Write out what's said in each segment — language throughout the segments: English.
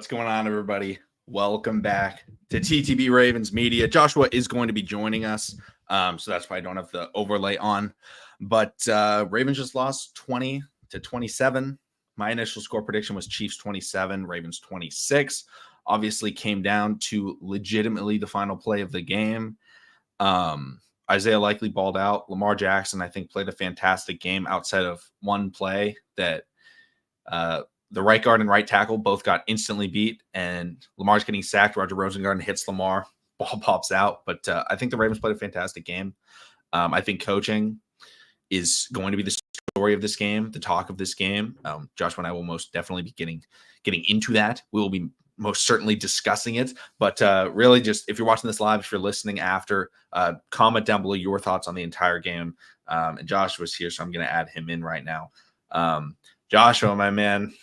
What's going on, everybody? Welcome back to TTB Ravens Media. Joshua is going to be joining us, so that's why I don't have the overlay on. But Ravens just lost 20-27. My initial score prediction was Chiefs 27, Ravens 26. Obviously came down to legitimately the final play of the game. Isaiah Likely balled out. Lamar Jackson, I think, played a fantastic game outside of one play that the right guard and right tackle both got instantly beat, and Lamar's getting sacked. Roger Rosengarten hits Lamar. Ball pops out. But I think the Ravens played a fantastic game. I think coaching is going to be the story of this game, the talk of this game. Joshua and I will most definitely be getting into that. We will be most certainly discussing it. But really, just if you're watching this live, if you're listening after, comment down below your thoughts on the entire game. And Joshua's here, so I'm going to add him in right now. Joshua, my man,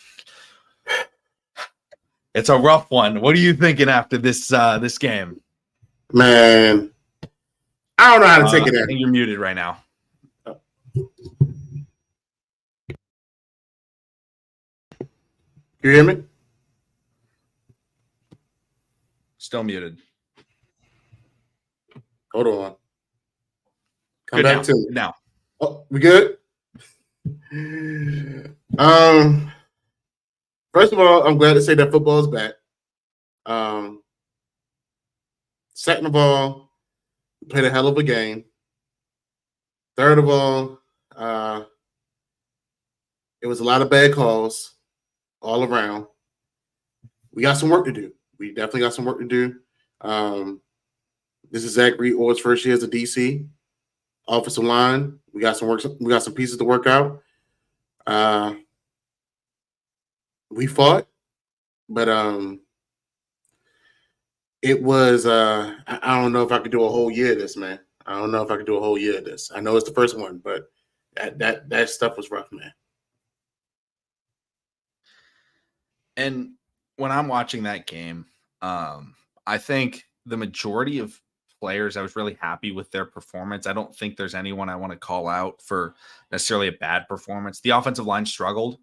it's a rough one. What are you thinking after this game? Man, I don't know how to take it. I think you're muted right now. You hear me? Still muted. Hold on. Come Good back now. to it. Now. Oh, we good? First of all, I'm glad to say that football is back. Second of all, we played a hell of a game. Third of all, it was a lot of bad calls all around. We got some work to do. We definitely got some work to do. This is Zach Reed-Orr's first year as a DC. Offensive line, we got some work. We got some pieces to work out. We fought, but it was. I don't know if I could do a whole year of this, man. I don't know if I could do a whole year of this. I know it's the first one, but that stuff was rough, man. And when I'm watching that game, I think the majority of players, I was really happy with their performance. I don't think there's anyone I want to call out for necessarily a bad performance. The offensive line struggled.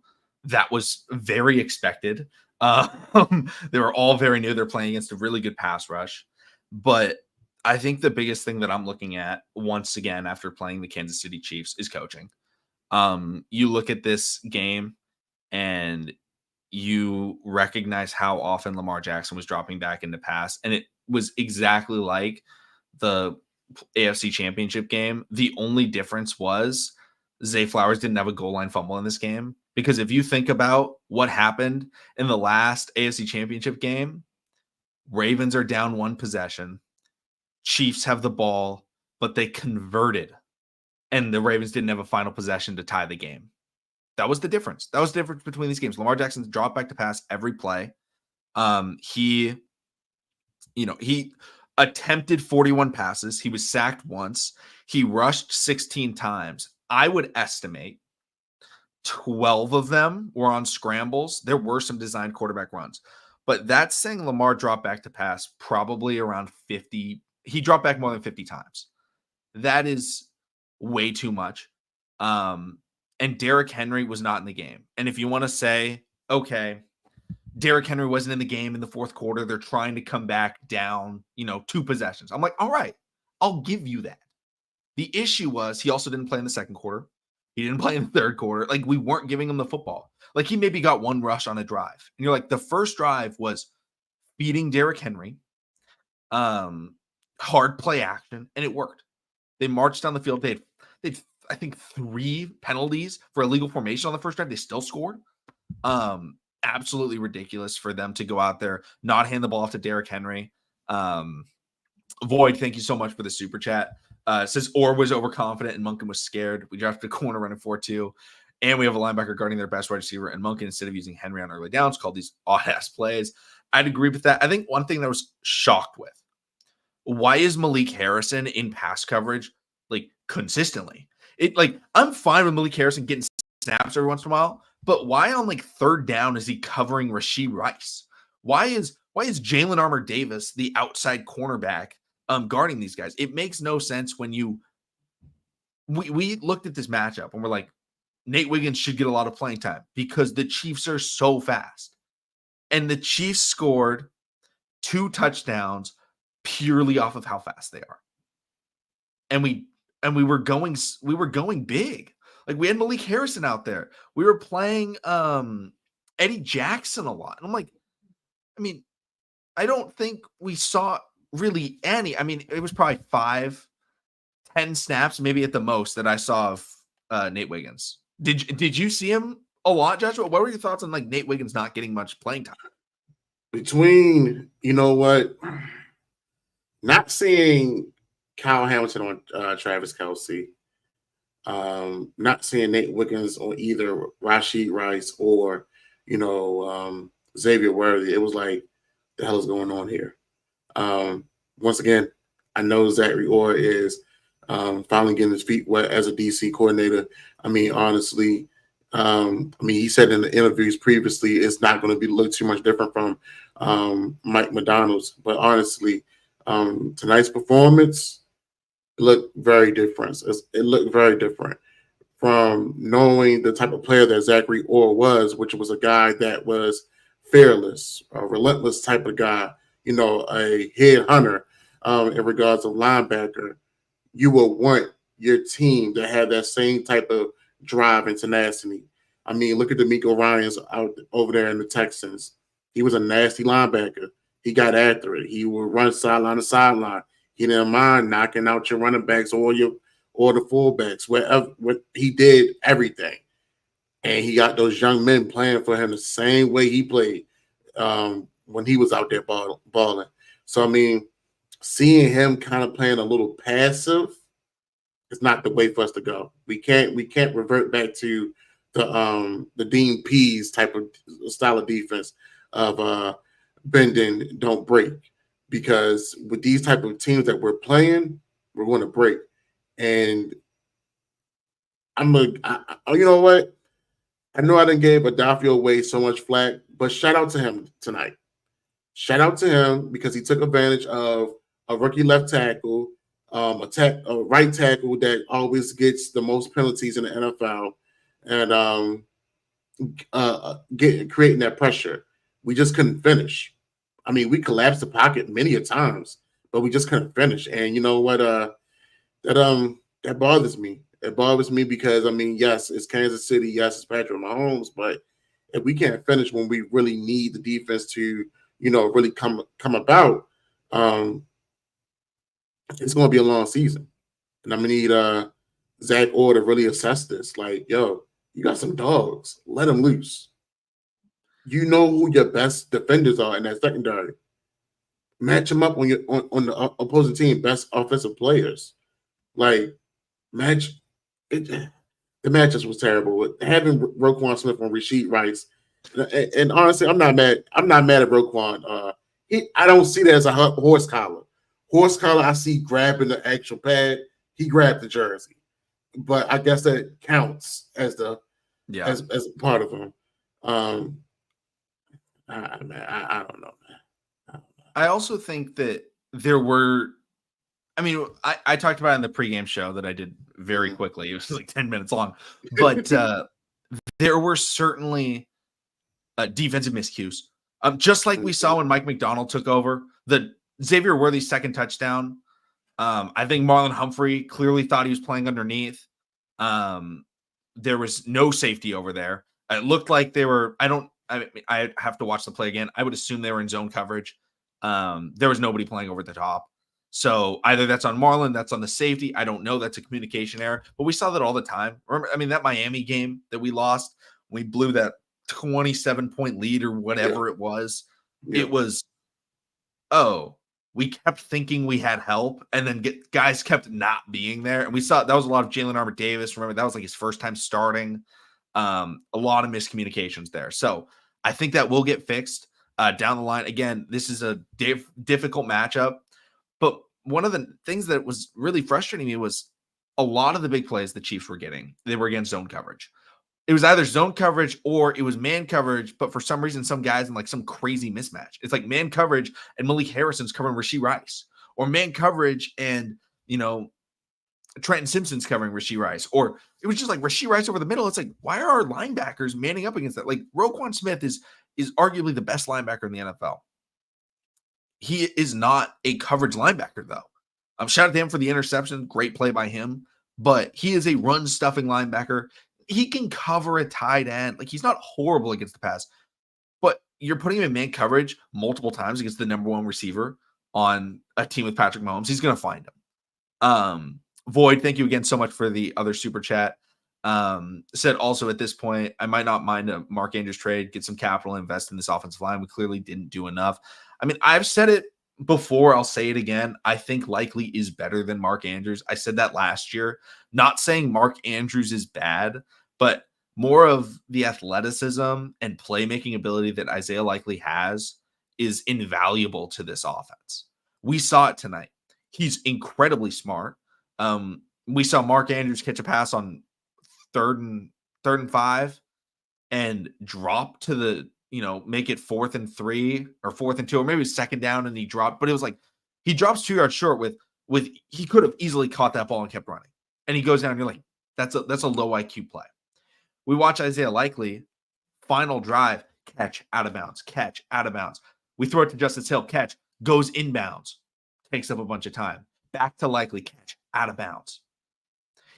That was very expected. They were all very new. They're playing against a really good pass rush. But I think the biggest thing that I'm looking at once again after playing the Kansas City Chiefs is coaching. You look at this game and you recognize how often Lamar Jackson was dropping back into pass. And it was exactly like the AFC Championship game. The only difference was Zay Flowers didn't have a goal line fumble in this game. Because if you think about what happened in the last AFC Championship game, Ravens are down one possession. Chiefs have the ball, but they converted. And the Ravens didn't have a final possession to tie the game. That was the difference. That was the difference between these games. Lamar Jackson dropped back to pass every play. He attempted 41 passes. He was sacked once. He rushed 16 times. I would estimate 12 of them were on scrambles. There were some designed quarterback runs. But that's saying Lamar dropped back to pass probably around 50. He dropped back more than 50 times. That is way too much. And Derrick Henry was not in the game. And if you want to say, okay, Derrick Henry wasn't in the game in the fourth quarter, they're trying to come back down, 2 possessions. I'm like, all right, I'll give you that. The issue was he also didn't play in the second quarter. He didn't play in the third quarter. Like, we weren't giving him the football. Like, he maybe got one rush on a drive. And you're like, the first drive was beating Derrick Henry, hard play action, and it worked. They marched down the field. They had I think 3 penalties for illegal formation on the first drive. They still scored. Absolutely ridiculous for them to go out there, not hand the ball off to Derrick Henry. Void, thank you so much for the super chat. Says Orr was overconfident and Monken was scared. We drafted a corner running 4-2. And we have a linebacker guarding their best wide receiver. And Monken, instead of using Henry on early downs, called these odd-ass plays. I'd agree with that. I think one thing that I was shocked with, why is Malik Harrison in pass coverage consistently? I'm fine with Malik Harrison getting snaps every once in a while, but why on third down is he covering Rashee Rice? Why is Jalen Armour Davis the outside cornerback guarding these guys? It makes no sense when we looked at this matchup and we're like, Nate Wiggins should get a lot of playing time because the Chiefs are so fast. And the Chiefs scored 2 touchdowns purely off of how fast they are. And we were going big. Like, we had Malik Harrison out there. We were playing Eddie Jackson a lot. And I'm like, I mean, I don't think we saw really any. I mean, it was probably 5-10 snaps, maybe at the most, that I saw of Nate Wiggins. Did you see him a lot, Joshua? What were your thoughts on like Nate Wiggins not getting much playing time? Between, you know what, not seeing Kyle Hamilton on Travis Kelce, not seeing Nate Wiggins on either Rashid Rice or, Xavier Worthy, it was like, the hell is going on here? Once again, I know Zachary Orr is finally getting his feet wet as a DC coordinator. I mean, honestly, he said in the interviews previously it's not going to look too much different from Mike McDonald's. But honestly, tonight's performance looked very different. It looked very different from knowing the type of player that Zachary Orr was, which was a guy that was fearless, a relentless type of guy, a head hunter in regards of linebacker. You will want your team to have that same type of drive and tenacity. I mean, look at DeMeco Ryans out over there in the Texans. He was a nasty linebacker. He got after it. He would run sideline to sideline. He didn't mind knocking out your running backs or the fullbacks. He did everything. And he got those young men playing for him the same way he played when he was out there balling. So, I mean, seeing him kind of playing a little passive is not the way for us to go. We can't revert back to the Dean Pease type of style of defense of bending, don't break. Because with these type of teams that we're playing, we're going to break. And you know what? I know I didn't give Adafio away so much flack, but shout out to him tonight. Shout out to him because he took advantage of a rookie left tackle, a right tackle that always gets the most penalties in the NFL, and creating that pressure. We just couldn't finish. I mean, we collapsed the pocket many a times, but we just couldn't finish. And you know what? That bothers me. It bothers me because, I mean, yes, it's Kansas City, yes, it's Patrick Mahomes, but if we can't finish when we really need the defense to, really come about, it's going to be a long season. And I'm going to need Zach Orr to really assess this. Like, yo, you got some dogs. Let them loose. You know who your best defenders are in that secondary. Match them up on the opposing team best offensive players. Like, match it. The matches was terrible. Having Roquan Smith on Rashid Rice, and honestly, I'm not mad. I'm not mad at Roquan. I don't see that as a horse collar. Horse collar, I see grabbing the actual pad. He grabbed the jersey, but I guess that counts as as part of him. I don't know, man. I also think that there were. I mean, I talked about it in the pregame show that I did very quickly. It was like 10 minutes long, but there were certainly defensive miscues. Just like we saw when Mike McDonald took over, the Xavier Worthy's second touchdown. I think Marlon Humphrey clearly thought he was playing underneath. There was no safety over there. It looked like they were. I have to watch the play again. I would assume they were in zone coverage. There was nobody playing over the top. So either that's on Marlon, that's on the safety. I don't know. That's a communication error. But we saw that all the time. Remember, I mean, that Miami game that we lost, we blew that 27-point lead or whatever it was. Yeah. It was, we kept thinking we had help, and then guys kept not being there. And we saw that was a lot of Jalen Armour Davis. Remember, that was like his first time starting. A lot of miscommunications there. So I think that will get fixed down the line. Again, this is a difficult matchup. But one of the things that was really frustrating me was a lot of the big plays the Chiefs were getting, they were against zone coverage. It was either zone coverage or it was man coverage, but for some reason, some guys in like some crazy mismatch. It's like man coverage and Malik Harrison's covering Rashid Rice, or man coverage and, Trenton Simpson's covering Rashid Rice, or it was just like Rashid Rice over the middle. It's like, why are our linebackers manning up against that? Like, Roquan Smith is is arguably the best linebacker in the NFL. He is not a coverage linebacker, though. Shout out to him for the interception. Great play by him. But he is a run stuffing linebacker. He can cover a tight end. Like, he's not horrible against the pass. But you're putting him in man coverage multiple times against the number one receiver on a team with Patrick Mahomes. He's going to find him. Void, thank you again so much for the other super chat. Said also at this point, I might not mind a Mark Andrews trade, get some capital, invest in this offensive line. We clearly didn't do enough. I mean, I've said it before. I'll say it again. I think Likely is better than Mark Andrews. I said that last year. Not saying Mark Andrews is bad, but more of the athleticism and playmaking ability that Isaiah Likely has is invaluable to this offense. We saw it tonight. He's incredibly smart. We saw Mark Andrews catch a pass on third and 5 and drop to the, make it 4th and 3 or 4th and 2, or maybe second down and he dropped, but it was like he drops 2 yards short with he could have easily caught that ball and kept running. And he goes down and you're like, that's a low IQ play. We watch Isaiah Likely, final drive, catch out of bounds, catch out of bounds. We throw it to Justice Hill, catch, goes inbounds, takes up a bunch of time. Back to Likely, catch out of bounds.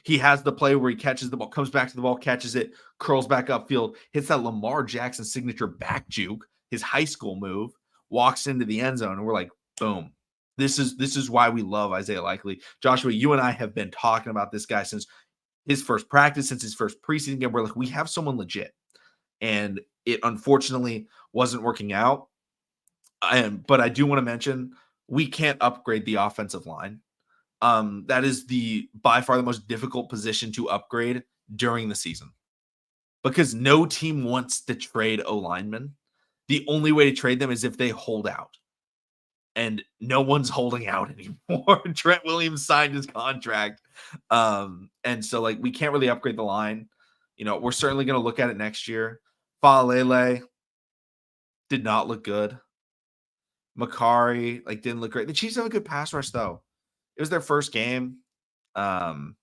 He has the play where he catches the ball, comes back to the ball, catches it, curls back upfield, hits that Lamar Jackson signature back juke, his high school move, walks into the end zone, and we're like, boom. This is why we love Isaiah Likely. Joshua, you and I have been talking about this guy since his first practice, since his first preseason game. We're like, we have someone legit. And it unfortunately wasn't working out. But I do want to mention, we can't upgrade the offensive line. That is by far the most difficult position to upgrade during the season because no team wants to trade O-linemen. The only way to trade them is if they hold out, and no one's holding out anymore. Trent Williams signed his contract. And so like, we can't really upgrade the line. We're certainly going to look at it next year. Faalele did not look good. Makari didn't look great. The Chiefs have a good pass rush though. It was their first game. And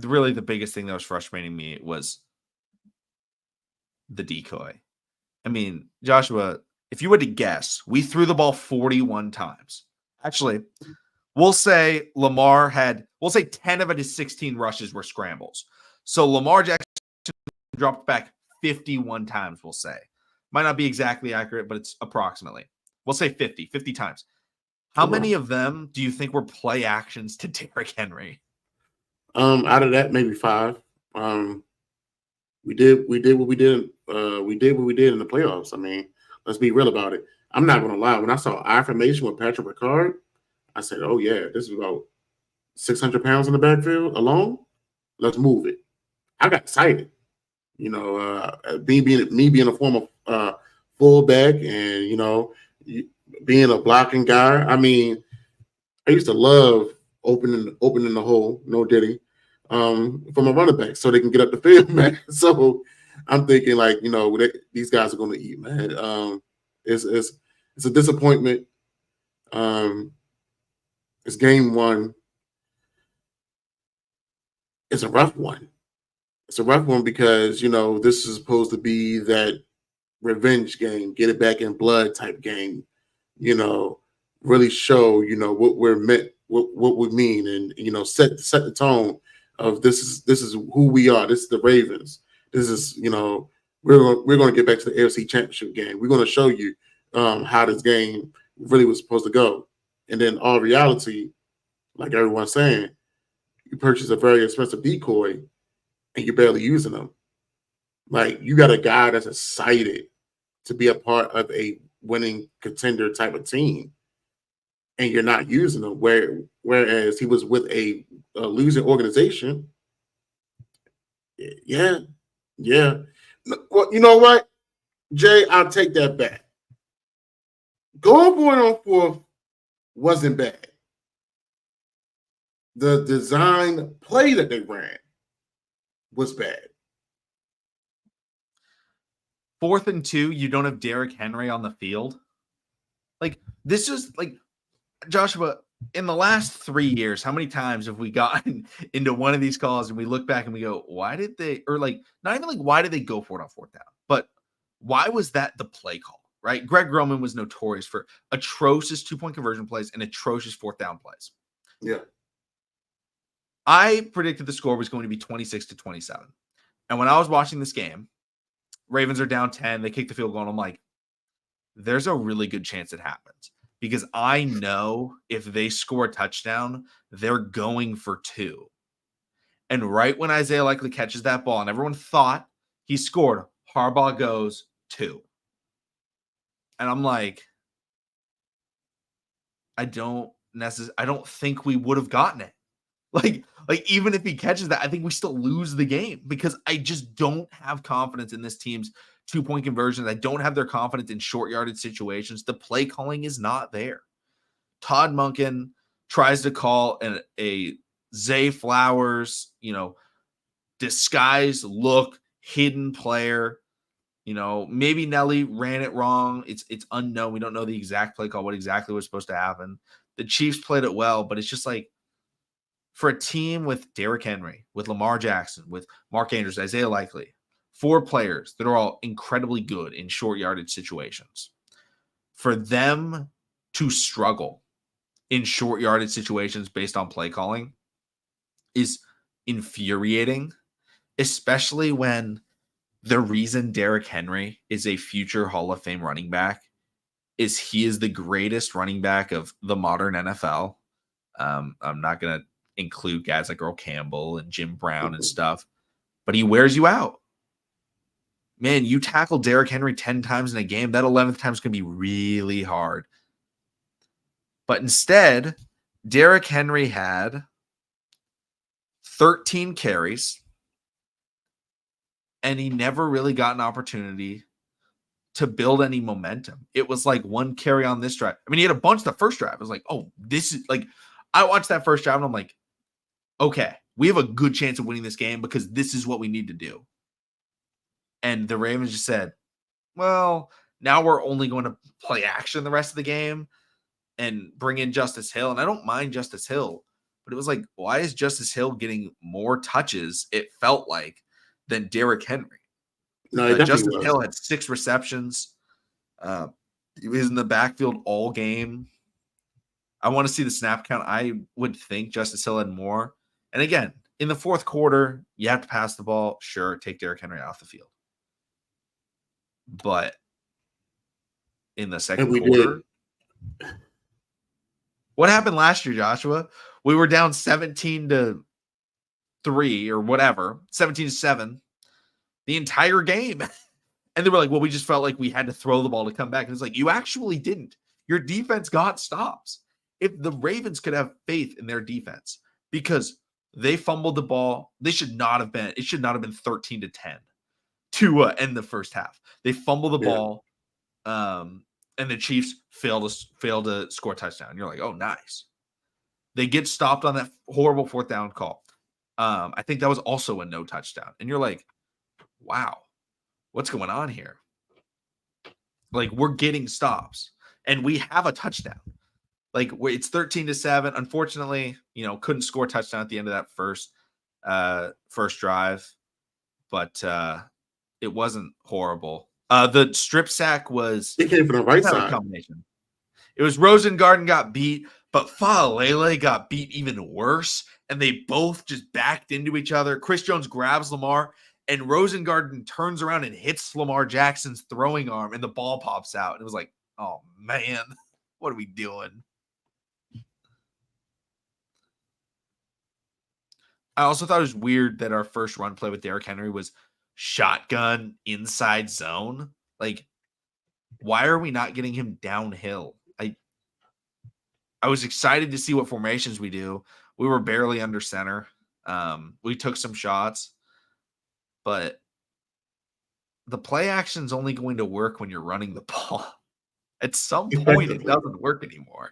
really the biggest thing that was frustrating me was the decoy. I mean, Joshua, if you were to guess, we threw the ball 41 times. Actually, we'll say 10 of his 16 rushes were scrambles. So Lamar Jackson dropped back 51 times, we'll say. Might not be exactly accurate, but it's approximately. We'll say 50 times. How many of them do you think were play actions to Derrick Henry? Out of that, maybe 5. We did what we did. We did what we did in the playoffs. I mean, let's be real about it. I'm not going to lie. When I saw I formation with Patrick Ricard, I said, "Oh yeah, this is about 600 pounds in the backfield alone. Let's move it." I got excited. Me being a former fullback and being a blocking guy. I mean, I used to love opening the hole, no Diddy, for my running back so they can get up the field, man. So I'm thinking these guys are going to eat, man. It's a disappointment. It's game 1. It's a rough one. It's a rough one because this is supposed to be that revenge game, get it back in blood type game. Really show what we're meant, what we mean, and set the tone of this is who we are. This is the Ravens. This is we're going to get back to the AFC Championship game. We're going to show you how this game really was supposed to go. And then all reality, like everyone's saying, you purchase a very expensive decoy and you're barely using them. Like, you got a guy that's excited to be a part of a winning contender type of team, and you're not using them. Whereas he was with a losing organization. Yeah. Well, you know what, Jay? I'll take that back. Going for it on 4th wasn't bad. The design play that they ran was bad. 4th and 2, you don't have Derrick Henry on the field. This is Joshua, in the last 3 years, how many times have we gotten into one of these calls and we look back and we go, why did they, or not even why did they go for it on 4th down? But Why was that the play call, right? Greg Roman was notorious for atrocious 2-point conversion plays and atrocious 4th down plays. Yeah. I predicted the score was going to be 26-27. And when I was watching this game, Ravens are down 10. They kick the field goal. And I'm like, there's a really good chance it happens because I know if they score a touchdown, they're going for 2. And right when Isaiah Likely catches that ball and everyone thought he scored, Harbaugh goes 2. And I'm like, I don't think we would have gotten it. Like even if he catches that, I think we still lose the game because I just don't have confidence in this team's 2-point conversions. I don't have their confidence in short yardage situations. The play calling is not there. Todd Monken tries to call a Zay Flowers, disguised look, hidden player. Maybe Nelly ran it wrong. It's unknown. We don't know the exact play call, what exactly was supposed to happen. The Chiefs played it well, but it's just like, for a team with Derrick Henry, with Lamar Jackson, with Mark Andrews, Isaiah Likely, 4 players that are all incredibly good in short yardage situations, for them to struggle in short yardage situations based on play calling is infuriating, especially when the reason Derrick Henry is a future Hall of Fame running back is he is the greatest running back of the modern NFL. I'm not going to include guys like Earl Campbell and Jim Brown and stuff, but he wears you out. Man, you tackle Derrick Henry 10 times in a game, that 11th time is going to be really hard. But instead, Derrick Henry had 13 carries, and he never really got an opportunity to build any momentum. It was like one carry on this drive. I mean, he had a bunch the first drive. I was like, oh, this is like, I watched that first drive and I'm like, okay, we have a good chance of winning this game because this is what we need to do. And the Ravens just said, well, now we're only going to play action the rest of the game and bring in Justice Hill. And I don't mind Justice Hill, but it was like, why is Justice Hill getting more touches, it felt like, than Derrick Henry? No, it definitely Justice was. Hill had 6 receptions. He was in the backfield all game. I want to see the snap count. I would think Justice Hill had more. And again, in the fourth quarter, you have to pass the ball. Sure, take Derrick Henry off the field. But in the second quarter, what happened last year, Joshua? We were down 17-3 or whatever, 17-7 the entire game. And they were like, well, we just felt like we had to throw the ball to come back. And it's like, you actually didn't. Your defense got stops. If the Ravens could have faith in their defense, because they fumbled the ball, it should not have been 13-10 to end the first half. They fumbled the ball, and the Chiefs failed to score a touchdown. You're like, oh, nice. They get stopped on that horrible 4th down call. I think that was also a no touchdown. And you're like, wow, what's going on here? Like, we're getting stops, and we have a touchdown. Like, it's 13-7. Unfortunately, couldn't score a touchdown at the end of that first drive, but it wasn't horrible. The strip sack was it came from the right side. Combination. It was Rosengarten got beat, but Faalele got beat even worse, and they both just backed into each other. Chris Jones grabs Lamar, and Rosengarten turns around and hits Lamar Jackson's throwing arm, and the ball pops out. And it was like, oh, man, what are we doing? I also thought it was weird that our first run play with Derrick Henry was shotgun inside zone. Like, why are we not getting him downhill? I was excited to see what formations we do. We were barely under center. We took some shots, but the play action is only going to work when you're running the ball. At some point, it doesn't work anymore.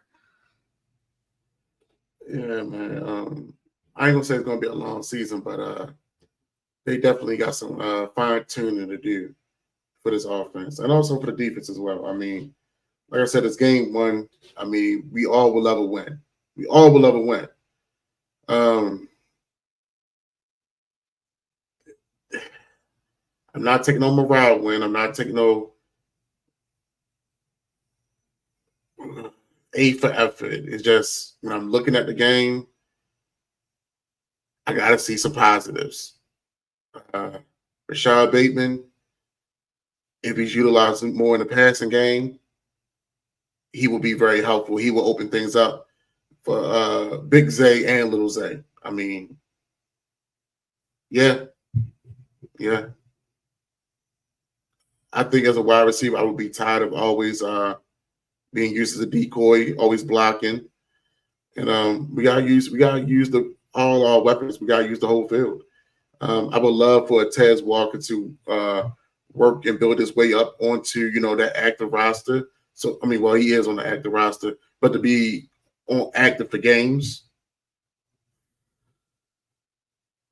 Yeah, man. I ain't gonna say it's gonna be a long season, but they definitely got some fine tuning to do for this offense and also for the defense as well. I mean, like I said, it's game 1. I mean, we all will love a win. We all will love a win. I I'm not taking no morale win. I'm not taking no A for effort. It's just when I'm looking at the game, I got to see some positives. Uh, Rashad Bateman, if he's utilized more in the passing game, he will be very helpful. He will open things up for Big Zay and Little Zay. I mean, yeah, yeah. I think as a wide receiver, I would be tired of always being used as a decoy, always blocking. And we gotta use all our weapons. We gotta use the whole field. I would love for Tez Walker to work and build his way up onto that active roster. So I mean, well, he is on the active roster, but to be on active for games,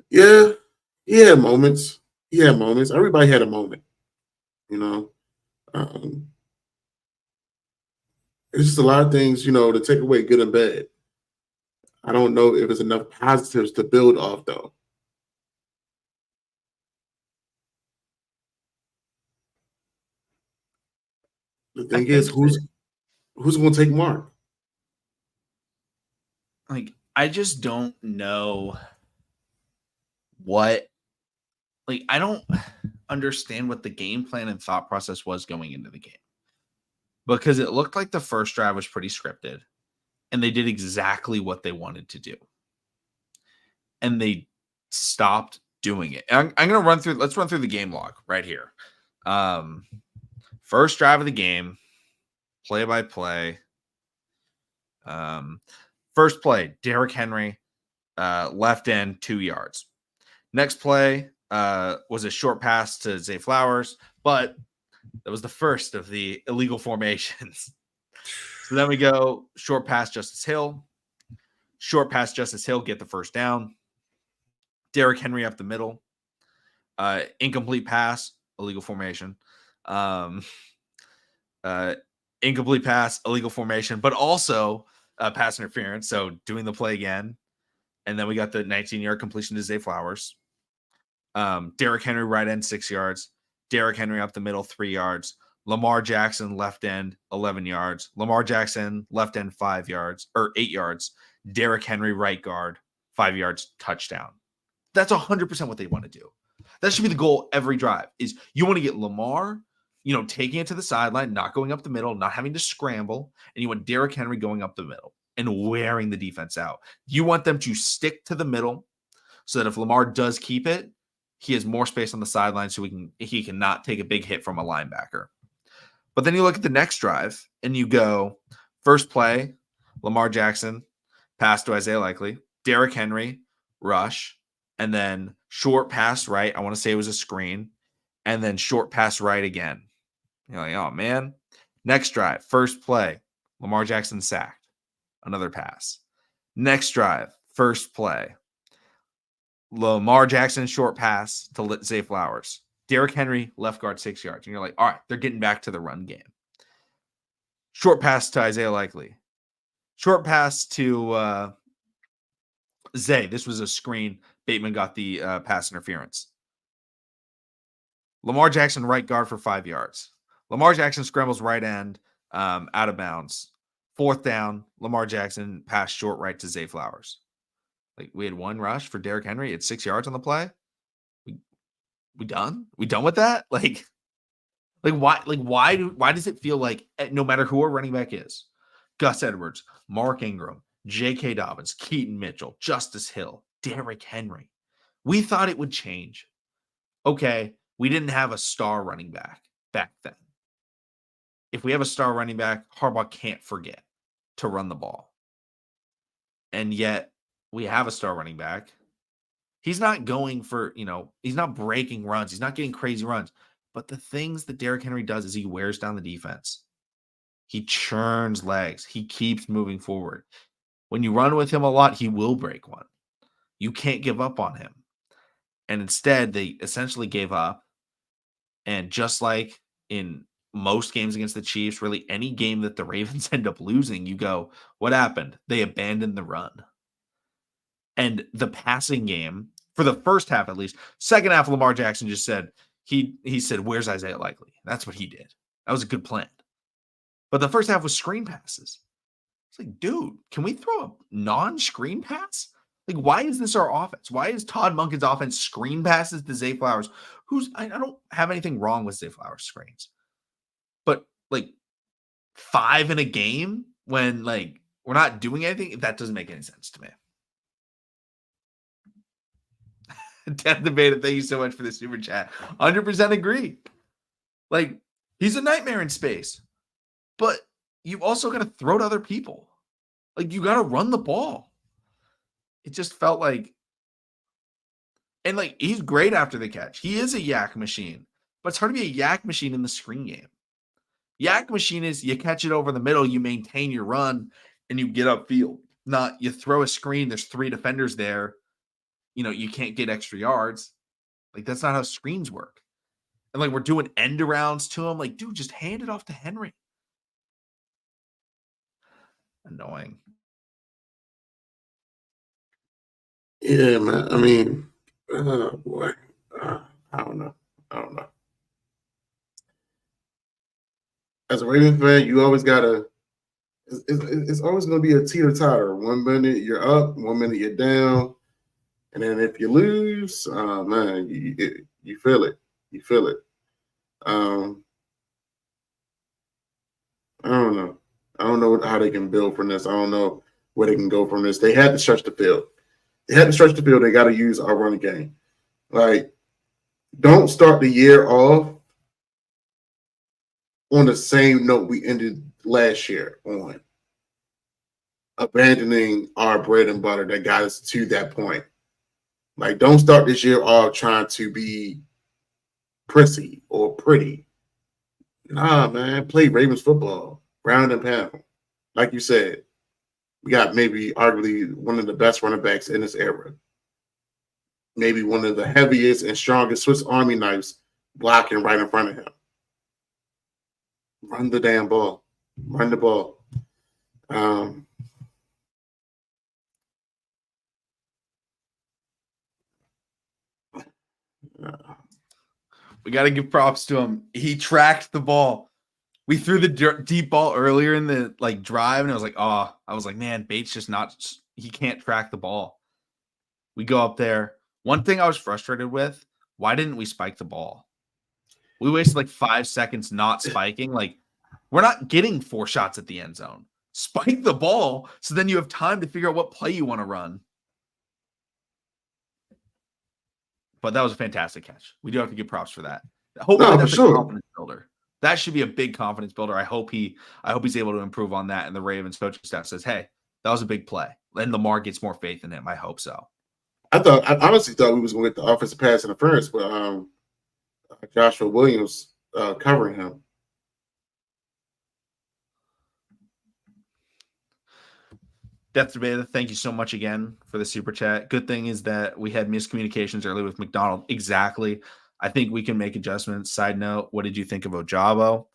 yeah, yeah, moments, yeah, moments. Everybody had a moment, you know. Um, it's just a lot of things, to take away good and bad. I don't know if there's enough positives to build off, though. The I thing is, think that who's going to take Mark? I just don't know what I don't understand what the game plan and thought process was going into the game because it looked like the first drive was pretty scripted and they did exactly what they wanted to do and they stopped doing it. And I'm going to let's run through the game log right here. First drive of the game, play by play. First play, Derrick Henry, left end, 2 yards. Next play was a short pass to Zay Flowers, but that was the first of the illegal formations. So then we go short pass Justice Hill, get the first down. Derrick Henry up the middle, incomplete pass, illegal formation. Incomplete pass, illegal formation, but also pass interference. So doing the play again. And then we got the 19-yard completion to Zay Flowers. Derrick Henry right end, 6 yards. Derrick Henry up the middle, 3 yards. Lamar Jackson left end, 11 yards. Lamar Jackson left end, 5 yards or 8 yards. Derrick Henry right guard, 5 yards, touchdown. That's 100% what they want to do. That should be the goal every drive is you want to get Lamar, taking it to the sideline, not going up the middle, not having to scramble. And you want Derrick Henry going up the middle and wearing the defense out. You want them to stick to the middle so that if Lamar does keep it, he has more space on the sideline so he cannot take a big hit from a linebacker. But then you look at the next drive and you go, first play, Lamar Jackson, pass to Isaiah Likely, Derrick Henry, rush, and then short pass right. I want to say it was a screen, and then short pass right again. You're like, oh man. Next drive, first play, Lamar Jackson sacked, another pass. Next drive, first play, Lamar Jackson short pass to Zay Flowers. Derrick Henry left guard, 6 yards. And you're like, all right, they're getting back to the run game. Short pass to Isaiah Likely. Short pass to Zay. This was a screen. Bateman got the pass interference. Lamar Jackson right guard for 5 yards. Lamar Jackson scrambles right end out of bounds. Fourth down, Lamar Jackson pass short right to Zay Flowers. We had one rush for Derrick Henry at 6 yards on the play. We done? We done with that? Why does it feel like no matter who our running back is, Gus Edwards, Mark Ingram, J.K. Dobbins, Keaton Mitchell, Justice Hill, Derrick Henry, we thought it would change. Okay, we didn't have a star running back then. If we have a star running back, Harbaugh can't forget to run the ball. And yet we have a star running back. He's not going for, he's not breaking runs. He's not getting crazy runs. But the things that Derrick Henry does is he wears down the defense. He churns legs. He keeps moving forward. When you run with him a lot, he will break one. You can't give up on him. And instead, they essentially gave up. And just like in most games against the Chiefs, really any game that the Ravens end up losing, you go, what happened? They abandoned the run. And the passing game, for the first half at least, second half, Lamar Jackson just said, he said, "Where's Isaiah Likely?" That's what he did. That was a good plan. But the first half was screen passes. It's like, dude, can we throw a non-screen pass? Like, why is this our offense? Why is Todd Monken's offense screen passes to Zay Flowers? I don't have anything wrong with Zay Flowers screens, but like 5 in a game when like we're not doing anything, that doesn't make any sense to me. Death debated. Thank you so much for the super chat. 100% agree. Like, he's a nightmare in space, but you also got to throw to other people. Like, you got to run the ball. It just felt like, and like, he's great after the catch. He is a yak machine, but it's hard to be a yak machine in the screen game. Yak machine is you catch it over the middle, you maintain your run, and you get upfield. Not you throw a screen, there's 3 defenders there. You can't get extra yards. Like, that's not how screens work. And like, we're doing end arounds to him. Like, dude, just hand it off to Henry. Annoying. Yeah, man. I mean, boy, I don't know. As a Ravens fan, you always gotta. It's always going to be a teeter totter. 1 minute you're up, 1 minute you're down, and then if you lose, man, you feel it. You feel it. I don't know. I don't know how they can build from this. I don't know where they can go from this. They had to stretch the field. They got to use our running game. Like, don't start the year off on the same note we ended last year on, abandoning our bread and butter that got us to that point. Like, don't start this year off trying to be prissy or pretty. Nah, man, play Ravens football, round and pound. Like you said, we got maybe arguably one of the best running backs in this era. Maybe one of the heaviest and strongest Swiss Army knives blocking right in front of him. Run the damn ball. Run the ball. We got to give props to him. He tracked the ball. We threw the deep ball earlier in the like drive, and I was like, man, Bates just he can't track the ball. We go up there. One thing I was frustrated with, why didn't we spike the ball? We wasted like 5 seconds not spiking. Like, we're not getting 4 shots at the end zone. Spike the ball so then you have time to figure out what play you want to run. But that was a fantastic catch. We do have to give props for that. Hopefully that's a confidence builder. That should be a big confidence builder. I hope he's able to improve on that. And the Ravens coaching staff says, hey, that was a big play. And Lamar gets more faith in him. I hope so. I honestly thought we was going to get the offensive pass interference, but Joshua Williams covering him. Death Debater, thank you so much again for the super chat. Good thing is that we had miscommunications early with McDonald. Exactly. I think we can make adjustments. Side note, what did you think of Ojabo?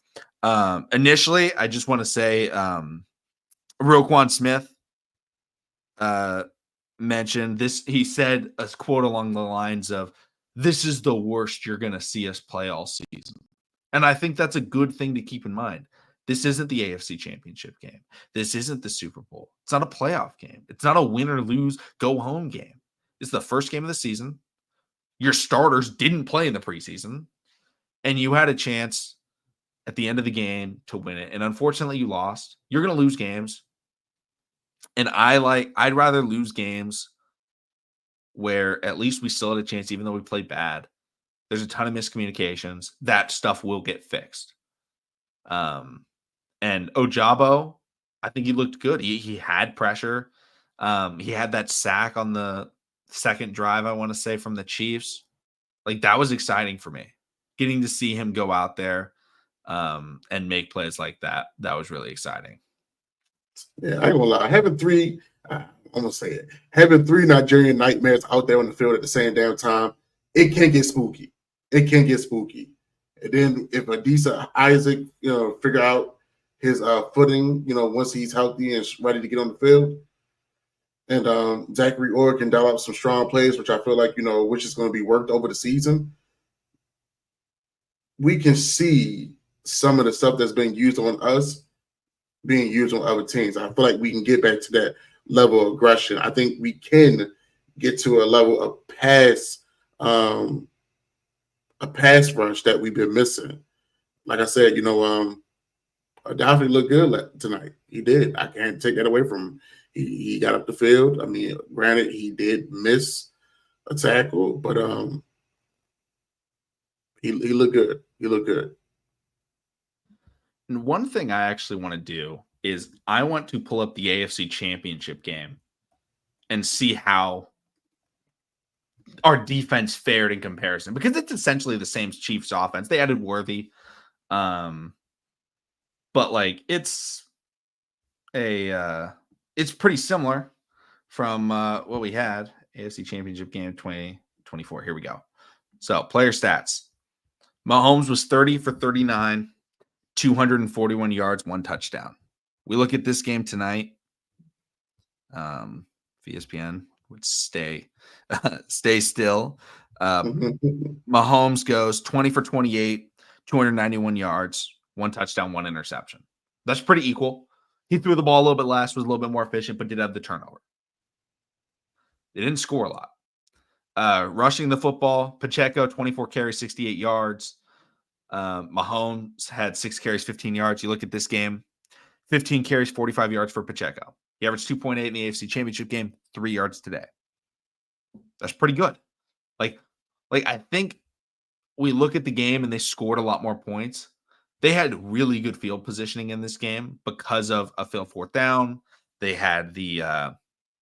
Initially, I just want to say Roquan Smith mentioned this. He said a quote along the lines of, this is the worst you're going to see us play all season. And I think that's a good thing to keep in mind. This isn't the AFC Championship game. This isn't the Super Bowl. It's not a playoff game. It's not a win or lose, go home game. It's the first game of the season. Your starters didn't play in the preseason, and you had a chance at the end of the game to win it. And unfortunately, you lost. You're going to lose games. And I'd rather lose games where at least we still had a chance, even though we played bad. There's a ton of miscommunications. That stuff will get fixed. And Ojabo, I think he looked good. He had pressure. He had that sack on the second drive, I want to say, from the Chiefs. Like, that was exciting for me. Getting to see him go out there and make plays like that, that was really exciting. Yeah, I ain't gonna lie. Having 3 Nigerian nightmares out there on the field at the same damn time, it can get spooky. And then if Adisa Isaac, figure out his footing, once he's healthy and ready to get on the field, and Zachary Orr can dial up some strong plays, which I feel like, which is going to be worked over the season. we can see some of the stuff that's being used on us being used on other teams. I feel like we can get back to that level of aggression. I think we can get to a level of a pass rush that we've been missing. Like I said, Daphne looked good tonight. He did. I can't take that away from him. He got up the field. I mean, granted, he did miss a tackle, but he looked good. He looked good. And one thing I actually want to do is I want to pull up the AFC Championship game and see how our defense fared in comparison, because it's essentially the same Chiefs offense. They added Worthy. But like it's pretty similar from what we had AFC Championship game 2024. Here we go. So player stats. Mahomes was 30 for 39, 241 yards, 1 touchdown. We look at this game tonight. ESPN would stay still. Mahomes goes 20 for 28, 291 yards, 1 touchdown, 1 interception. That's pretty equal. He threw the ball a little bit less, was a little bit more efficient, but did have the turnover. They didn't score a lot. Rushing the football, Pacheco, 24 carries, 68 yards. Mahomes had 6 carries, 15 yards. You look at this game, 15 carries, 45 yards for Pacheco. He averaged 2.8 in the AFC Championship game, 3 yards today. That's pretty good. Like I think we look at the game and they scored a lot more points. They had really good field positioning in this game because of a failed 4th down. They had the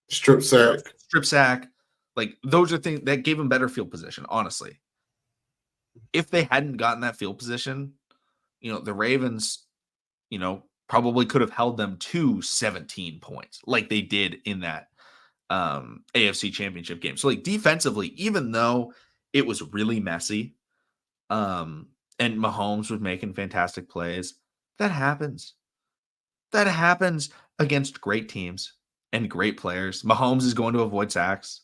strip sack. Like those are things that gave them better field position, honestly. If they hadn't gotten that field position, the Ravens, probably could have held them to 17 points like they did in that AFC Championship game. So like defensively, even though it was really messy, and Mahomes was making fantastic plays, that happens. That happens against great teams and great players. Mahomes is going to avoid sacks.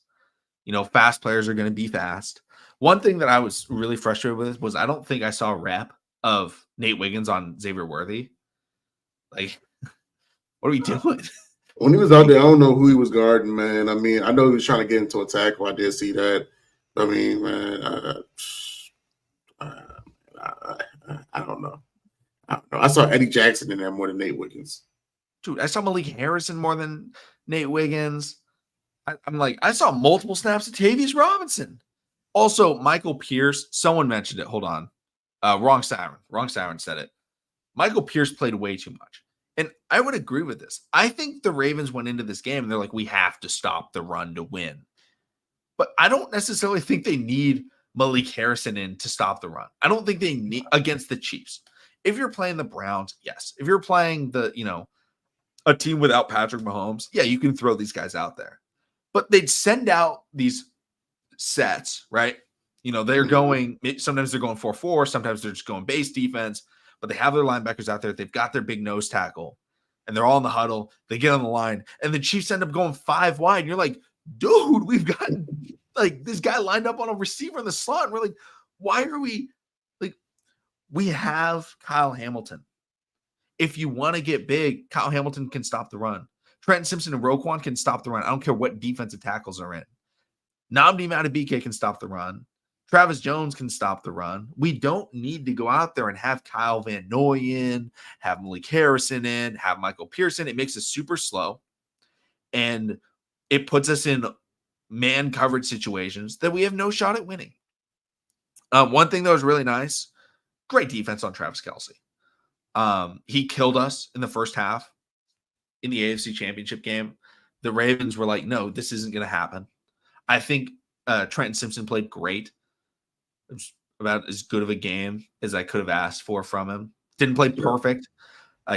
Fast players are going to be fast. One thing that I was really frustrated with was I don't think I saw a rep of Nate Wiggins on Xavier Worthy. Like, what are we doing? When he was out there, I don't know who he was guarding, man. I mean, I know he was trying to get into a tackle. I did see that. I mean, man, I don't know. I saw Eddie Jackson in there more than Nate Wiggins. Dude, I saw Malik Harrison more than Nate Wiggins. I saw multiple snaps of Tavius Robinson. Also, Michael Pierce, someone mentioned it. Hold on. Wrong siren said it. Michael Pierce played way too much. And I would agree with this. I think the Ravens went into this game and they're like, we have to stop the run to win. But I don't necessarily think they need Malik Harrison in to stop the run. I don't think they need against the Chiefs. If you're playing the Browns, yes. If you're playing a team without Patrick Mahomes, yeah, you can throw these guys out there. But they'd send out these sets, right? They're going, sometimes they're going 4-4, sometimes they're just going base defense, but they have their linebackers out there. They've got their big nose tackle, and they're all in the huddle. They get on the line, and the Chiefs end up going 5 wide. And you're like, dude, we've got like this guy lined up on a receiver in the slot. And we're like, why are we like, we have Kyle Hamilton. If you want to get big, Kyle Hamilton can stop the run. Trenton Simpson and Roquan can stop the run. I don't care what defensive tackles are in. Nnamdi Madubuike can stop the run. Travis Jones can stop the run. We don't need to go out there and have Kyle Van Noy in, have Malik Harrison in, have Michael Pearson. It makes us super slow. And it puts us in man coverage situations that we have no shot at winning. One thing that was really nice, great defense on Travis Kelce. He killed us in the first half in the AFC Championship game. The Ravens were like, no, this isn't going to happen. I think Trenton Simpson played great. It was about as good of a game as I could have asked for from him. Didn't play perfect.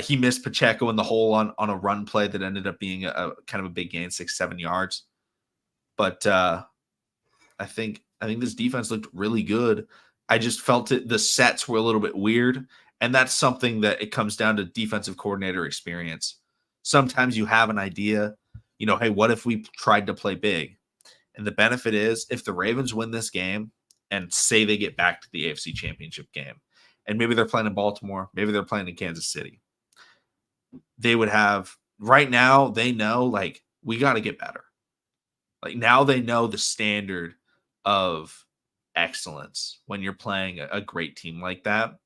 He missed Pacheco in the hole on a run play that ended up being a kind of a big gain, 6-7 yards. But I think this defense looked really good. I just felt the sets were a little bit weird. And that's something that it comes down to defensive coordinator experience. Sometimes you have an idea, hey, what if we tried to play big? And the benefit is if the Ravens win this game and say they get back to the AFC Championship game and maybe they're playing in Baltimore, maybe they're playing in Kansas City, they would have right now, they know like we got to get better. Like now they know the standard of excellence when you're playing a great team like that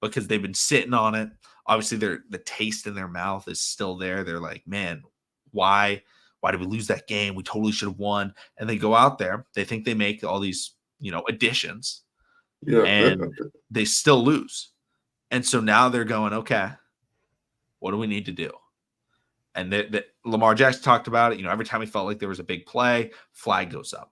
because they've been sitting on it. Obviously, the taste in their mouth is still there. They're like, man, why did we lose that game? We totally should have won. And they go out there, they think they make all these, additions, Yeah. and they still lose. And so now they're going, okay, what do we need to do? And Lamar Jackson talked about it. Every time he felt like there was a big play, flag goes up.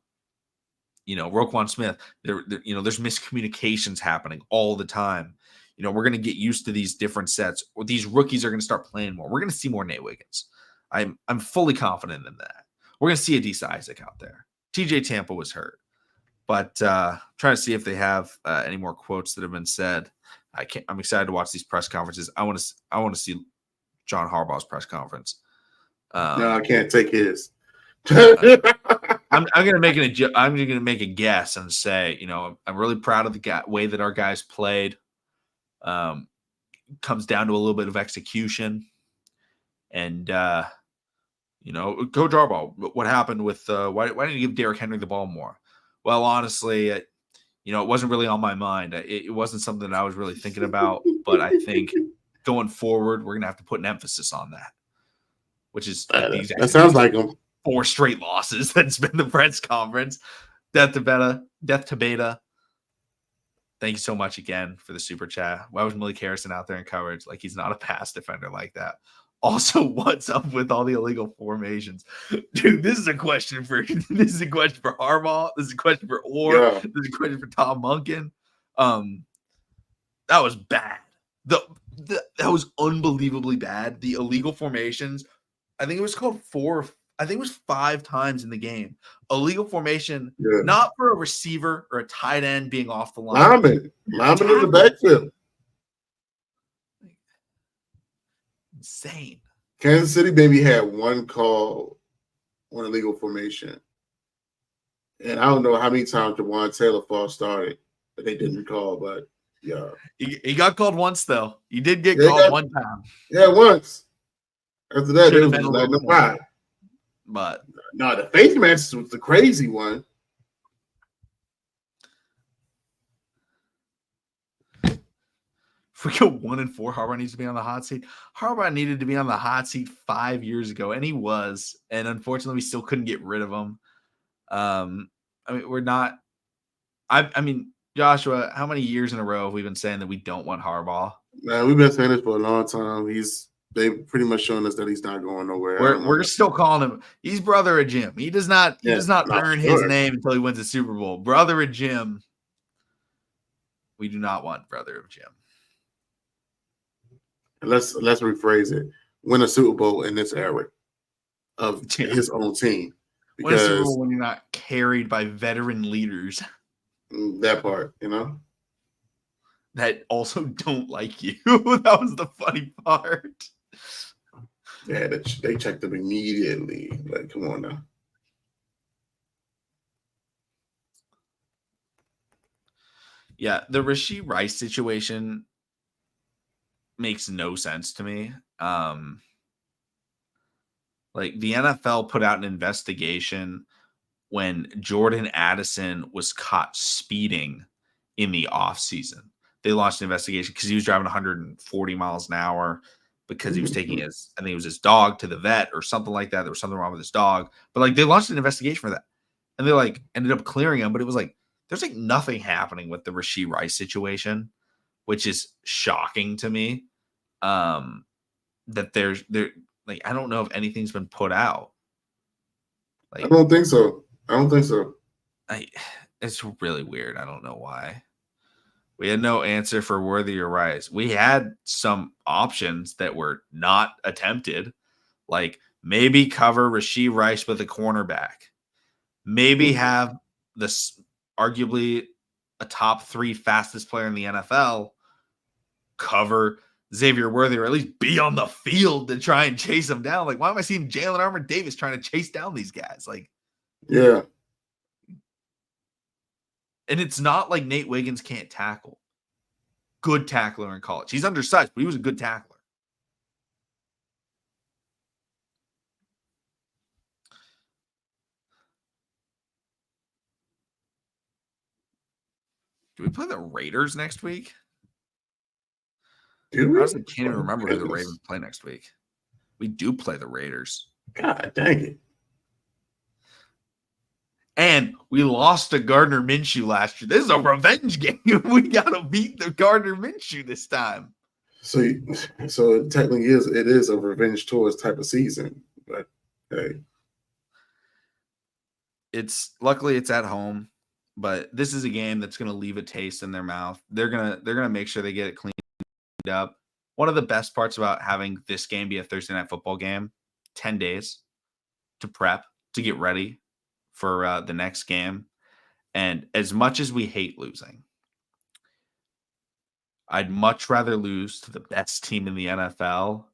Roquan Smith, there's miscommunications happening all the time. We're going to get used to these different sets. Or these rookies are going to start playing more. We're going to see more Nate Wiggins. I'm fully confident in that. We're going to see a Disa Isaac out there. TJ Tampa was hurt. But trying to see if they have any more quotes that have been said. I'm excited to watch these press conferences. I want to see John Harbaugh's press conference. No, I can't take his. I'm gonna make a guess and say, I'm really proud of the way that our guys played. Comes down to a little bit of execution, and Coach Harbaugh, what happened with why didn't you give Derrick Henry the ball more? Well, honestly, it wasn't really on my mind. It wasn't something that I was really thinking about. But I think going forward, we're gonna have to put an emphasis on that, which is like the exact that sounds like him. 4 straight losses. That's been the press conference. Death to Beta. Thank you so much again for the super chat. Why was Malik Harrison out there in coverage? Like he's not a pass defender like that. Also, what's up with all the illegal formations? Dude, this is a question for Harbaugh. This is a question for Orr. Yeah. This is a question for Tom Munkin. That was bad. That was unbelievably bad. The illegal formations. I think it was called 5 times in the game. Illegal formation, not for a receiver or a tight end being off the line. Lineman in the backfield. Insane. Kansas City maybe had one call on illegal formation. And I don't know how many times Jawan Taylor false started that they didn't call, but yeah. He got called once, though. He did get called one time. Yeah, once. After that, they was just letting him ride. But no, the face mask was the crazy one. If we go 1-4, Harbaugh needs to be on the hot seat. Harbaugh needed to be on the hot seat 5 years ago, and he was. And unfortunately, we still couldn't get rid of him. We're not. I mean, Joshua, how many years in a row have we been saying that we don't want Harbaugh? Man, we've been saying this for a long time. They've pretty much shown us that he's not going nowhere. We're still calling him. He's brother of Jim. He does not earn his name until he wins a Super Bowl. Brother of Jim. We do not want brother of Jim. Let's rephrase it. Win a Super Bowl in this era of his own team. Win a Super Bowl when you're not carried by veteran leaders. That part, that also don't like you. That was the funny part. Yeah, they checked him immediately. Like, come on now. Yeah, the Rashee Rice situation makes no sense to me. Like the NFL put out an investigation when Jordan Addison was caught speeding in the offseason. They launched an investigation because he was driving 140 miles an hour because he was taking I think it was his dog to the vet or something like that. There was something wrong with his dog. But like they launched an investigation for that. And they like ended up clearing him. But it was like there's like nothing happening with the Rashee Rice situation, which is shocking to me. That there like I don't know if anything's been put out. Like I don't think so. It's really weird. I don't know why. We had no answer for Worthy or Rice. We had some options that were not attempted, like maybe cover Rashee Rice with a cornerback, maybe have this arguably a top 3 fastest player in the NFL cover Xavier Worthy, or at least be on the field to try and chase him down. Like, why am I seeing Jalen Armour-Davis trying to chase down these guys? Like, yeah. And it's not like Nate Wiggins can't tackle. good tackler in college. He's undersized, but he was a good tackler. Do we play the Raiders next week? Do I we? honestly can't even Oh, remember who the goodness. Ravens play next week. We do play the Raiders. God dang it. And we lost to Gardner Minshew last year. This is a revenge game. We got to beat the Gardner Minshew this time. So it technically is a revenge tours type of season. But hey. Luckily it's at home, but this is a game that's going to leave a taste in their mouth. They're going to make sure they get it cleaned up. One of the best parts about having this game be a Thursday night football game, 10 days to prep, to get ready for the next game. And as much as we hate losing, I'd much rather lose to the best team in the NFL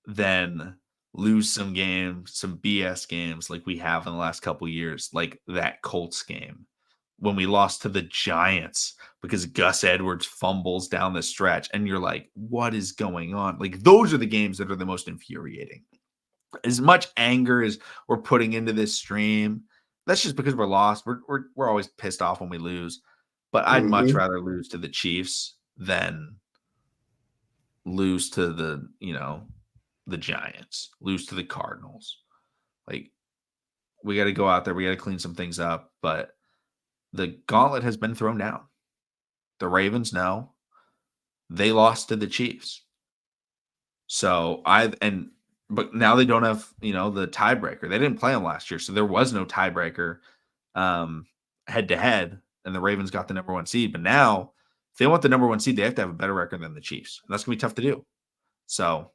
than lose some games, some BS games like we have in the last couple of years, like that Colts game when we lost to the Giants because Gus Edwards fumbles down the stretch and you're like, what is going on? Like those are the games that are the most infuriating. As much anger as we're putting into this stream, that's just because we're lost. We're always pissed off when we lose, but I'd much rather lose to the Chiefs than lose to the Giants, lose to the Cardinals. Like we got to go out there, we got to clean some things up, but the gauntlet has been thrown down. The Ravens know they lost to the Chiefs. But now they don't have, the tiebreaker. They didn't play them last year, so there was no tiebreaker head to head, and the Ravens got the number 1 seed. But now, if they want the number 1 seed, they have to have a better record than the Chiefs. And that's going to be tough to do. So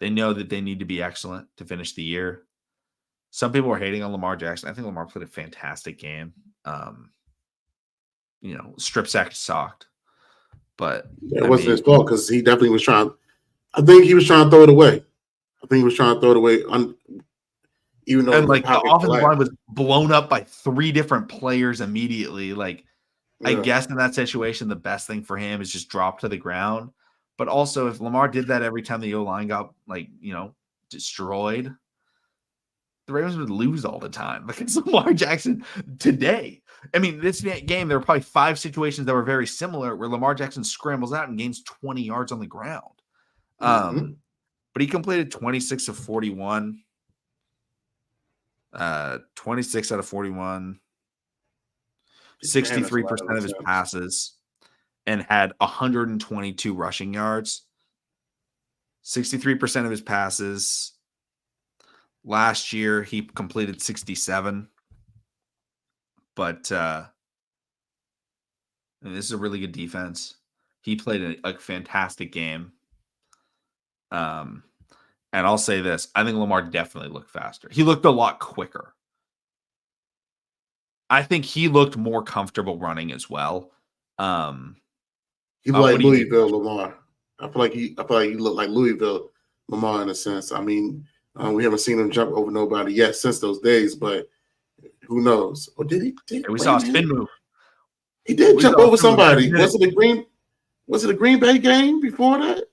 they know that they need to be excellent to finish the year. Some people are hating on Lamar Jackson. I think Lamar played a fantastic game. Strip sack sucked. But it wasn't his fault because he definitely was trying. I think he was trying to throw it away. Even though the offensive line was blown up by 3 different players immediately. Like, I guess in that situation, the best thing for him is just drop to the ground. But also, if Lamar did that every time the O-line got, destroyed, the Ravens would lose all the time. Look at Lamar Jackson today. I mean, this game, there were probably 5 situations that were very similar where Lamar Jackson scrambles out and gains 20 yards on the ground. But he completed 26 of 41. 26 out of 41. 63% of his passes and had 122 rushing yards. 63% of his passes. Last year, he completed 67. But this is a really good defense. He played a fantastic game. And I'll say this. I think Lamar definitely looked faster. He looked a lot quicker. I think he looked more comfortable running as well. He looked like Louisville Lamar. I feel like he looked like Louisville Lamar in a sense. I mean, we haven't seen him jump over nobody yet since those days, but who knows? Or did he? We saw a spin move. He did jump over somebody. Was it a Green Bay game before that?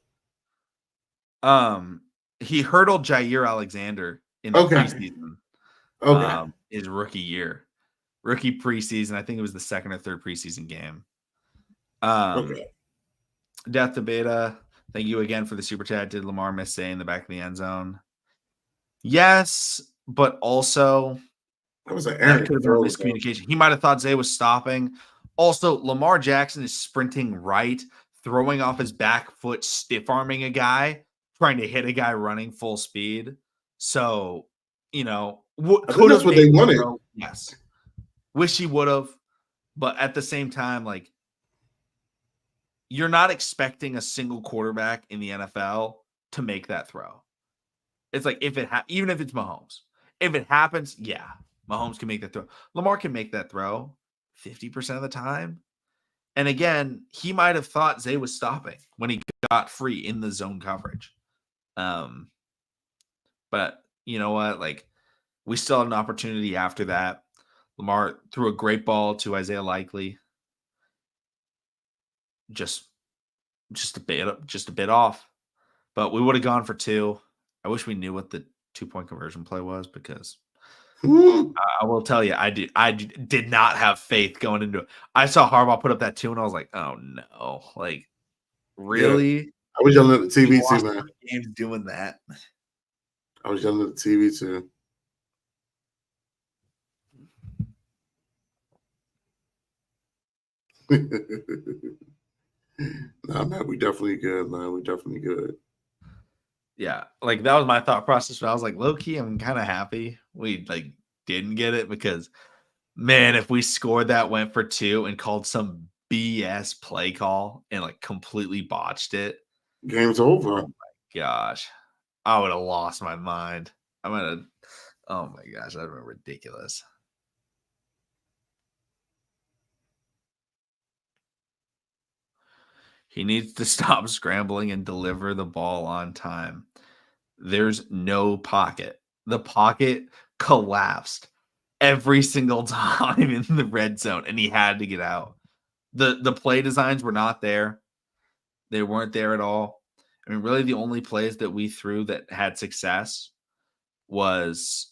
He hurdled Jair Alexander in the preseason. His rookie year. Rookie preseason. I think it was the 2nd or 3rd preseason game. Death to Beta. Thank you again for the super chat. Did Lamar miss Zay in the back of the end zone? Yes, but also that was an could have been a miscommunication. He might have thought Zay was stopping. Also, Lamar Jackson is sprinting right, throwing off his back foot, stiff arming a guy, trying to hit a guy running full speed. So, I think that's what they wanted. Yes. Wish he would have. But at the same time, like, you're not expecting a single quarterback in the NFL to make that throw. It's like even if it's Mahomes. If it happens, yeah, Mahomes can make that throw. Lamar can make that throw 50% of the time. And again, he might have thought Zay was stopping when he got free in the zone coverage. But you know what? Like, we still had an opportunity after that. Lamar threw a great ball to Isaiah Likely. Just just a bit off. But we would have gone for 2. I wish we knew what the 2-point conversion play was because I will tell you, I did not have faith going into it. I saw Harbaugh put up that 2, and I was like, "Oh no!" Like, Yeah, really? I was yelling at the We TV too, lost man. games doing that. I was yelling at the TV too. Nah, man, we definitely good, man. We definitely good. Yeah, like that was my thought process. But I was like, low key, I'm kind of happy we like didn't get it because man, if we scored that, went for 2, and called some BS play call and like completely botched it, Game's oh over. my gosh, I would have lost my mind. I'm gonna, oh my gosh, that'd been ridiculous. He needs to stop scrambling and deliver the ball on time. There's no pocket. The pocket collapsed every single time in the red zone, and he had to get out. The play designs were not there. They weren't there at all. I mean, really, the only plays that we threw that had success was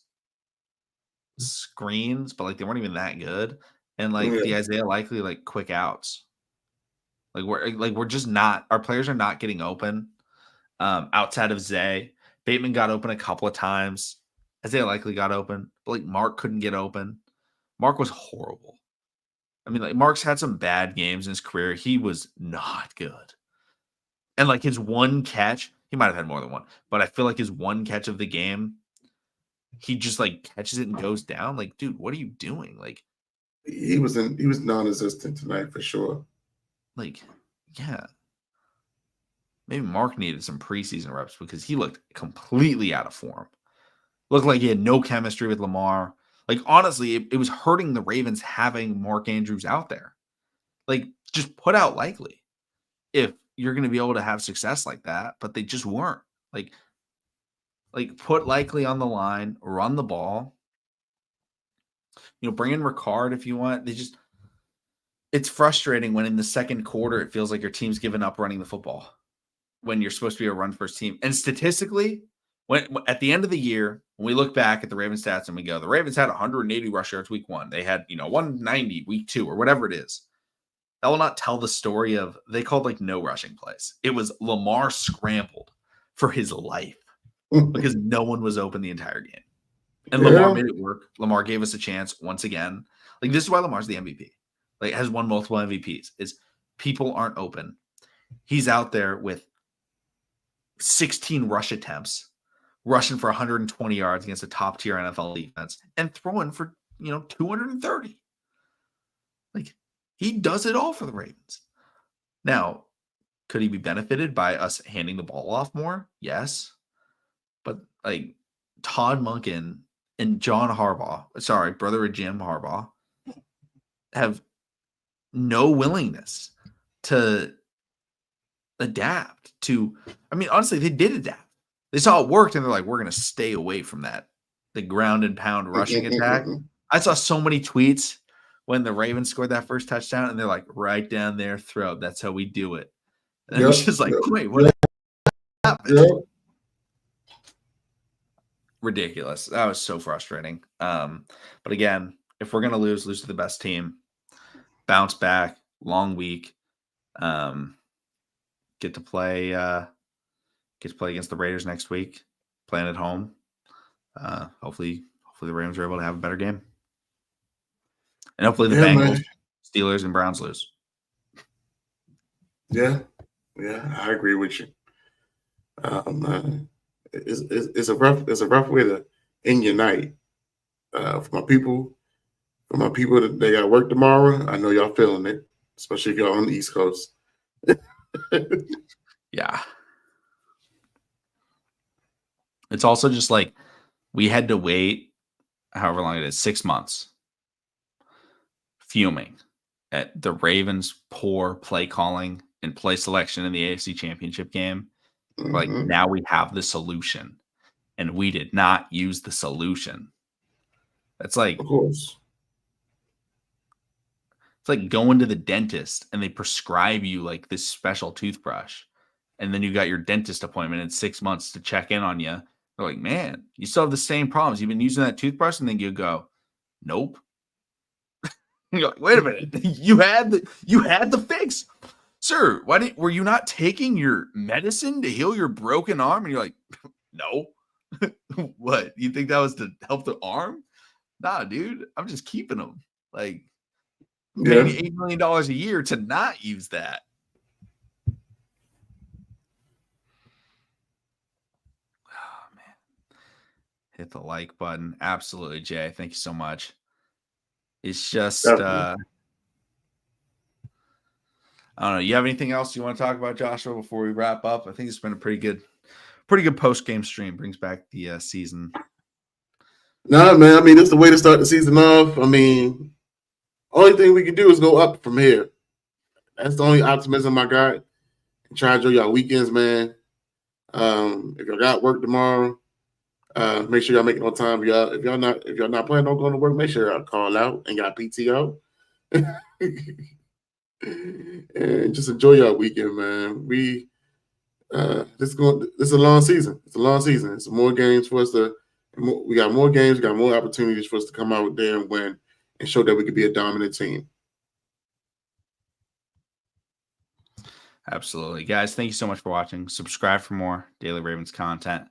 screens, but like they weren't even that good. And like the Yeah, Isaiah Likely like quick outs. Like we're just not, our players are not getting open. Outside of Zay. Bateman got open a couple of times. Isaiah Likely got open, but like Mark couldn't get open. Mark was horrible. I mean, like Mark's had some bad games in his career. He was not good. And like his one catch, he might have had more than one, but I feel like his one catch of the game, he just like catches it and goes down. Like, dude, what are you doing? he was non-existent tonight for sure. Like, yeah. Maybe Mark needed some preseason reps because he looked completely out of form. Looked like he had no chemistry with Lamar. Like, honestly, it was hurting the Ravens having Mark Andrews out there. Like, just put out Likely if you're going to be able to have success like that, but they just weren't. Like put Likely on the line, run the ball. Bring in Ricard if you want. It's frustrating when in the second quarter it feels like your team's given up running the football when you're supposed to be a run first team. And statistically, when at the end of the year, when we look back at the Ravens stats and we go, the Ravens had 180 rush yards week 1. They had, 190 week 2 or whatever it is. That will not tell the story of they called like no rushing plays. It was Lamar scrambled for his life because no one was open the entire game. And Lamar Yeah, made it work. Lamar gave us a chance once again. Like this is why Lamar's the MVP. Like has won multiple MVPs. Is people aren't open. He's out there with 16 rush attempts, rushing for 120 yards against a top tier NFL defense, and throwing for 230. Like he does it all for the Ravens. Now, could he be benefited by us handing the ball off more? Yes. But like Todd Monken and John Harbaugh, sorry, brother of Jim Harbaugh, have no willingness to adapt to. I mean, honestly, they did adapt. They saw it worked, and they're like, we're going to stay away from that, the ground and pound rushing attack. I saw so many tweets when the Ravens scored that first touchdown, and they're like, right down their throat. That's how we do it. And it was yep, just like, yep, wait, what happened? yep. Ridiculous. That was so frustrating. But again, if we're gonna lose to the best team, bounce back, long week, um, get to play against the Raiders next week, playing at home. Hopefully the Rams are able to have a better game. And hopefully the Yeah, man. Bengals, Steelers, and Browns lose. Yeah, yeah, I agree with you. It's a rough way to end your night. For my people that they got to work tomorrow, I know y'all feeling it, especially if y'all on the East Coast. Yeah. It's also just like we had to wait however long it is, 6 months, fuming at the Ravens' poor play calling and play selection in the AFC Championship game. Like Mm-hmm. now we have the solution, and we did not use the solution. That's like Of course. It's like going to the dentist and they prescribe you like this special toothbrush. And then you got your dentist appointment in 6 months to check in on you. They're like, man, you still have the same problems. You've been using that toothbrush. And then you go, nope. You're like, wait a minute. You had the fix. Sir, were you not taking your medicine to heal your broken arm? And you're like, no. What? You think that was to help the arm? Nah, dude. I'm just keeping them. Like, pay me $8 million a year to not use that. Oh, man. Hit the like button. Absolutely, Jay. Thank you so much. It's just, I don't know. You have anything else you want to talk about, Joshua, before we wrap up? I think it's been a pretty good post-game stream. Brings back the season. No, man. I mean, it's the way to start the season off. I mean, only thing we can do is go up from here. That's the only optimism I got. Try to enjoy y'all weekends, man. If y'all got work tomorrow, make sure y'all make it on time. If y'all not planning on going to work, make sure y'all call out and got PTO. And just enjoy y'all weekend, man. This is a long season. It's a long season. It's more games for us we got more games, we got more opportunities for us to come out there and win and show that we could be a dominant team. Absolutely. Guys, thank you so much for watching. Subscribe for more Daily Ravens content.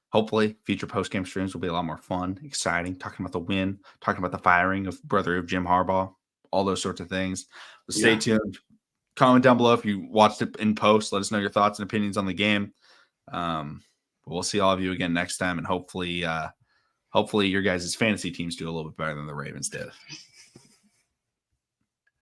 Hopefully, future post-game streams will be a lot more fun, exciting, talking about the win, talking about the firing of brother of Jim Harbaugh, all those sorts of things. So stay tuned. Comment down below if you watched it in post. Let us know your thoughts and opinions on the game. We'll see all of you again next time, and hopefully your guys' fantasy teams do a little bit better than the Ravens did.